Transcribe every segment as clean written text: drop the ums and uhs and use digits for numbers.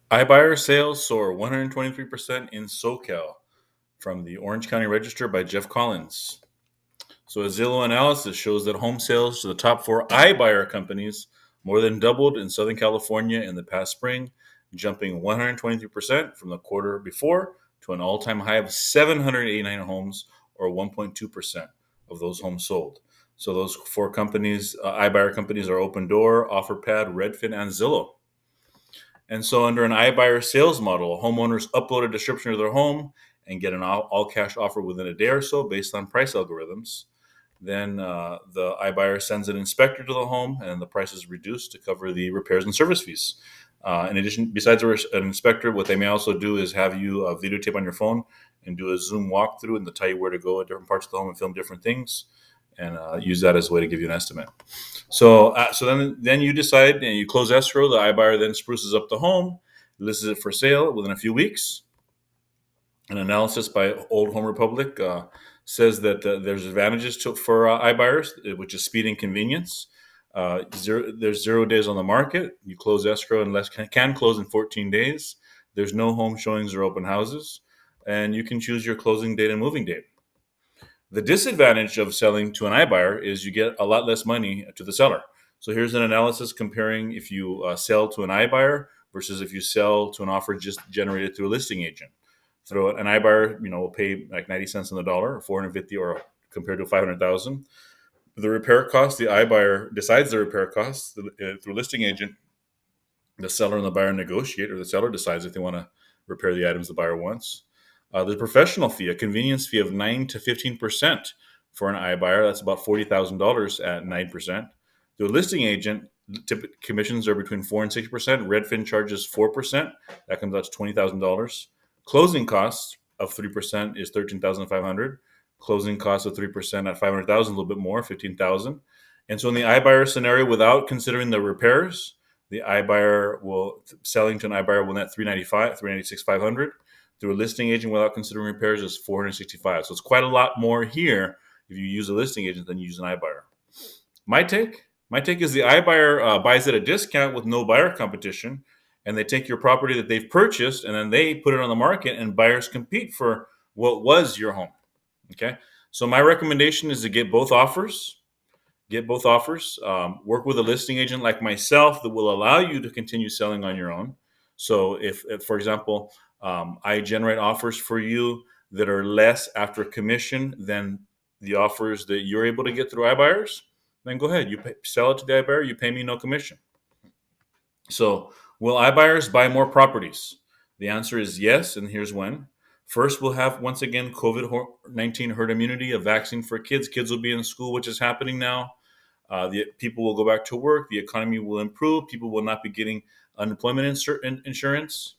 iBuyer sales soar 123% in SoCal from the Orange County Register by Jeff Collins. So, a Zillow analysis shows that home sales to the top four iBuyer companies more than doubled in Southern California in the past spring, jumping 123% from the quarter before to an all time high of 789 homes, or 1.2% of those homes sold. So, those four companies, iBuyer companies, are Open Door, OfferPad, Redfin, and Zillow. And so, under an iBuyer sales model, homeowners upload a description of their home and get an all cash offer within a day or so based on price algorithms. Then the iBuyer sends an inspector to the home, and the price is reduced to cover the repairs and service fees. In addition, besides an inspector, what they may also do is have you videotape on your phone and do a Zoom walkthrough, and they'll tell you where to go at different parts of the home and film different things, and use that as a way to give you an estimate. So then you decide and you close escrow. The iBuyer then spruces up the home, lists it for sale within a few weeks. An analysis by Old Home Republic says that there's advantages for iBuyers, which is speed and convenience. There's 0 days on the market. You close escrow and can close in 14 days. There's no home showings or open houses, and you can choose your closing date and moving date. The disadvantage of selling to an iBuyer is you get a lot less money to the seller. So here's an analysis comparing if you sell to an iBuyer versus if you sell to an offer just generated through a listing agent. Through an iBuyer, will pay like 90 cents on the dollar, or 450, or compared to 500,000. The repair cost, the iBuyer decides the repair costs through a listing agent. The seller and the buyer negotiate, or the seller decides if they want to repair the items the buyer wants. The professional fee, a convenience fee of 9 to 15% for an iBuyer, that's about $40,000 at 9%. The listing agent, commissions are between 4 and 6%. Redfin charges 4%. That comes out to $20,000. Closing costs of 3% is $13,500. Closing costs of 3% at $500,000, a little bit more, $15,000. And so in the iBuyer scenario, without considering the repairs, the selling to an iBuyer will net $396,500. Through a listing agent without considering repairs is $465. So it's quite a lot more here if you use a listing agent than you use an iBuyer. My take is the iBuyer buys at a discount with no buyer competition, and they take your property that they've purchased and then they put it on the market, and buyers compete for what was your home. Okay, so my recommendation is to get both offers. Work with a listing agent like myself that will allow you to continue selling on your own. So if for example, I generate offers for you that are less after commission than the offers that you're able to get through iBuyers, then go ahead. Sell it to the iBuyer. You pay me no commission. So will iBuyers buy more properties? The answer is yes, and here's when. First, we'll have, once again, COVID-19 herd immunity, a vaccine for kids. Kids will be in school, which is happening now. The people will go back to work. The economy will improve. People will not be getting unemployment insurance.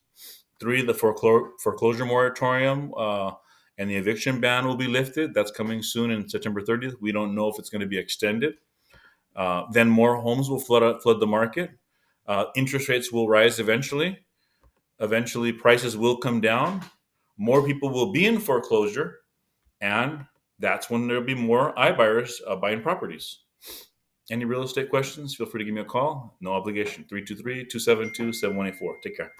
3, the foreclosure moratorium and the eviction ban will be lifted. That's coming soon in September 30th. We don't know if it's going to be extended. Then more homes will flood the market. Interest rates will rise eventually. Eventually, prices will come down. More people will be in foreclosure. And that's when there'll be more iBuyers buying properties. Any real estate questions, feel free to give me a call. No obligation. 323-272-7184. Take care.